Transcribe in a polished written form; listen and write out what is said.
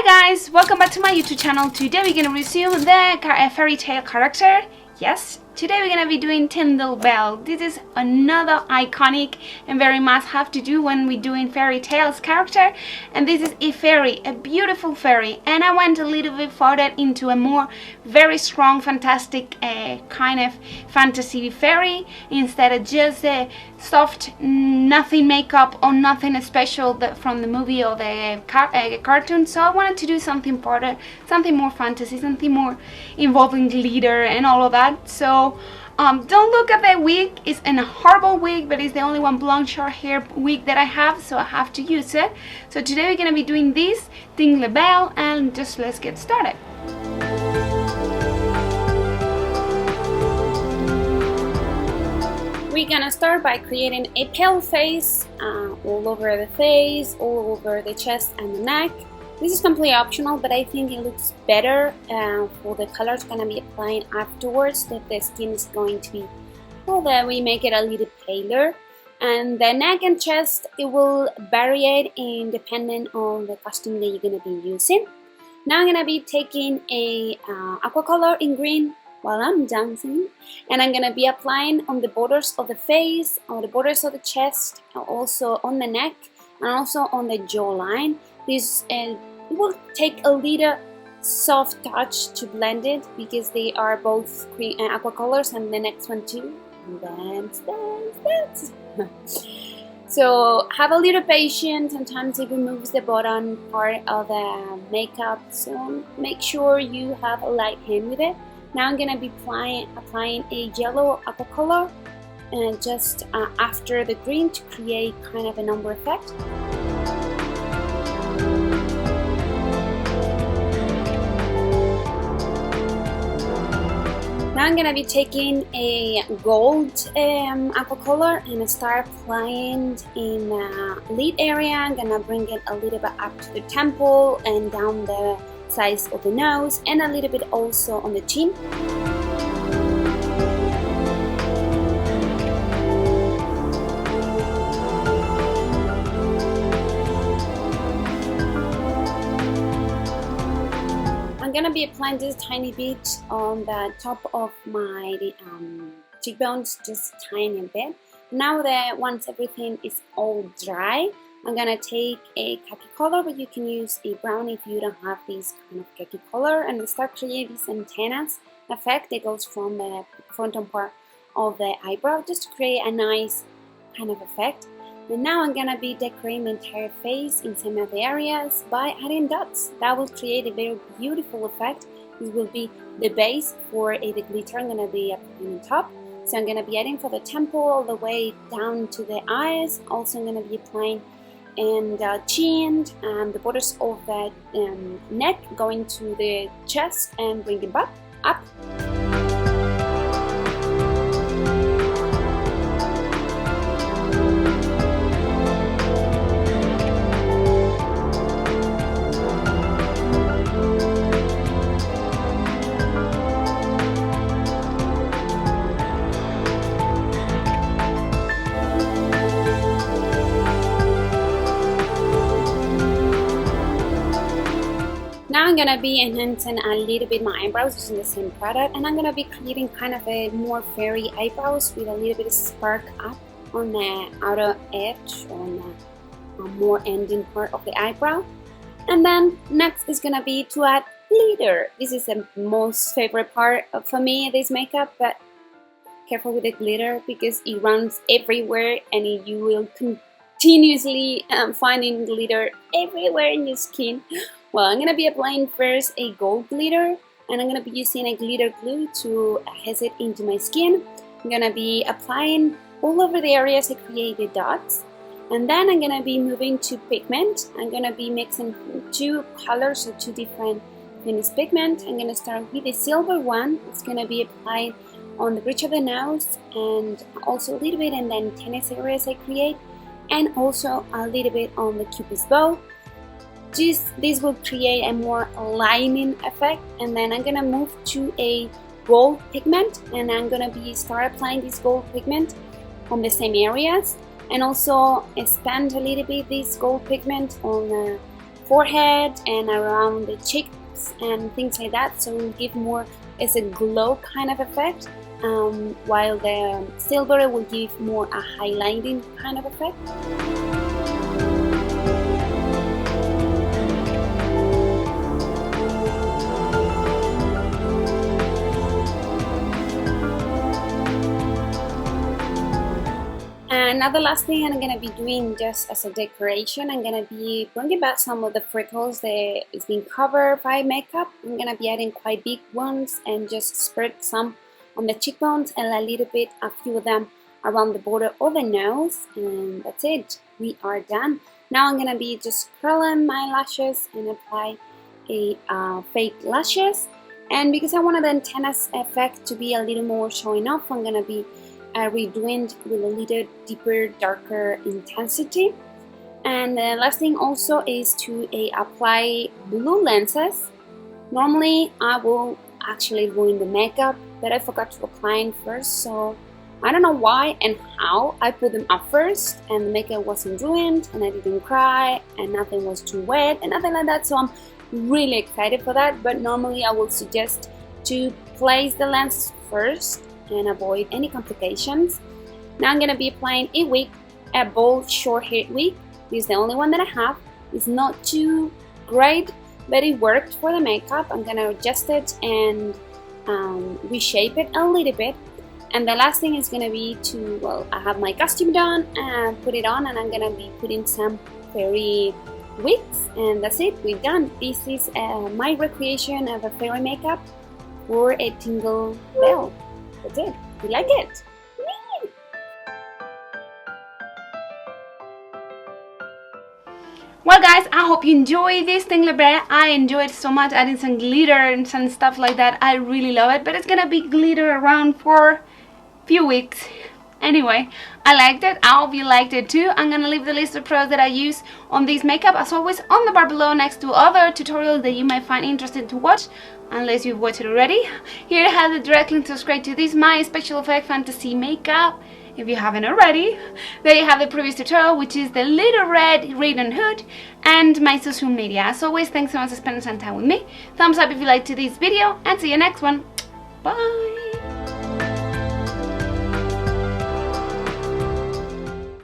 Hi guys, welcome back to my YouTube channel. Today we're gonna resume the fairy tale character. Yes, today we're gonna be doing Tinkle Bell. This is another iconic and very must have to do when we're doing fairy tales character. And this is a fairy, a beautiful fairy. And I went a little bit further into a more very strong, fantastic kind of fantasy fairy instead of just a soft, nothing makeup or nothing special from the movie or the cartoon. So I wanted to do something further, something more fantasy, something more involving glitter and all of that. So don't look at the wig. It's a horrible wig, but it's the only one blonde short hair wig that I have, so I have to use it. So today we're gonna be doing this Tinkle Bell, and just let's get started. We're gonna start by creating a pale face all over the face, all over the chest and the neck. This is completely optional, but I think it looks better for the colors gonna be applying afterwards, that the skin is going to be, well, that we make it a little paler. And the neck and chest, it will vary depending on the costume that you're gonna be using. Now I'm gonna be taking a aqua color in green while I'm dancing, and I'm gonna be applying on the borders of the face, on the borders of the chest, also on the neck, and also on the jawline. This will take a little soft touch to blend it because they are both aqua colors, and the next one too. Dance, dance, dance. So have a little patience. Sometimes it removes the bottom part of the makeup, so make sure you have a light hand with it. Now I'm gonna be applying a yellow aqua color and just after the green to create kind of an umber effect. Now I'm gonna be taking a gold aqua color and start applying in the lid area. I'm gonna bring it a little bit up to the temple and down the sides of the nose, and a little bit also on the chin. I'm gonna be applying this tiny bit on the top of my cheekbones, just tiny bit. Now that once everything is all dry, I'm gonna take a khaki color, but you can use a brown if you don't have this kind of khaki color, and start creating this antennas effect that goes from the frontal part of the eyebrow, just to create a nice kind of effect. And now I'm gonna be decorating the entire face in some of the areas by adding dots. That will create a very beautiful effect. This will be the base for the glitter I'm gonna be applying on top. So I'm gonna be adding for the temple all the way down to the eyes. Also I'm gonna be applying and chin and the borders of the neck, going to the chest and bring it back up. Now I'm gonna be enhancing a little bit my eyebrows using the same product, and I'm gonna be creating kind of a more fairy eyebrows with a little bit of spark up on the outer edge, on the more ending part of the eyebrow. And then next is gonna be to add glitter. This is the most favorite part for me, this makeup, but careful with the glitter because it runs everywhere and you will continuously finding glitter everywhere in your skin. Well, I'm gonna be applying first a gold glitter, and I'm gonna be using a glitter glue to adhere it into my skin. I'm gonna be applying all over the areas I created dots, and then I'm gonna be moving to pigment. I'm gonna be mixing two colors, or two different finished pigment. I'm gonna start with the silver one. It's gonna be applied on the bridge of the nose, and also a little bit in the antennas areas I create, and also a little bit on the cupid's bow. This will create a more lining effect. And then I'm gonna move to a gold pigment, and I'm gonna start applying this gold pigment on the same areas, and also expand a little bit this gold pigment on the forehead and around the cheeks and things like that, so it will give more, it's a glow kind of effect, while the silver will give more a highlighting kind of effect. And now the last thing I'm gonna be doing just as a decoration, I'm gonna be bringing back some of the freckles that is being covered by makeup. I'm gonna be adding quite big ones and just spread some on the cheekbones and a little bit, a few of them around the border of the nose, and that's it. We are done. Now I'm gonna be just curling my lashes and apply a fake lashes. And because I wanted the antennas effect to be a little more showing off, I'm gonna be redoing it with a little deeper, darker intensity. And the last thing also is to apply blue lenses. Normally I will actually ruin the makeup, but I forgot to apply them first, so I don't know why and how I put them up first and the makeup wasn't ruined and I didn't cry and nothing was too wet and nothing like that, so I'm really excited for that. But normally I would suggest to place the lenses first and avoid any complications. Now I'm gonna be applying a wig, a bold short hair wig. This is the only one that I have. It's not too great, but it worked for the makeup. I'm gonna adjust it and reshape it a little bit. And the last thing is gonna be to, well, I have my costume done and put it on, and I'm gonna be putting some fairy wigs, and that's it, we're done. This is my recreation of a fairy makeup for a Tinkle Bell. That's it. You like it? Whee! Well guys, I hope you enjoy this Tinkle Bell. I enjoyed so much adding some glitter and some stuff like that. I really love it, but it's gonna be glitter around for a few weeks. Anyway, I liked it. I hope you liked it too. I'm gonna leave the list of products that I use on this makeup as always on the bar below, next to other tutorials that you might find interesting to watch, unless you've watched it already. Here I have the direct link to subscribe to this My Special Effect Fantasy makeup if you haven't already. There you have the previous tutorial, which is the little red ribbon hood, and my social media. As always, thanks so much for spending some time with me. Thumbs up if you liked this video, and see you next one. Bye!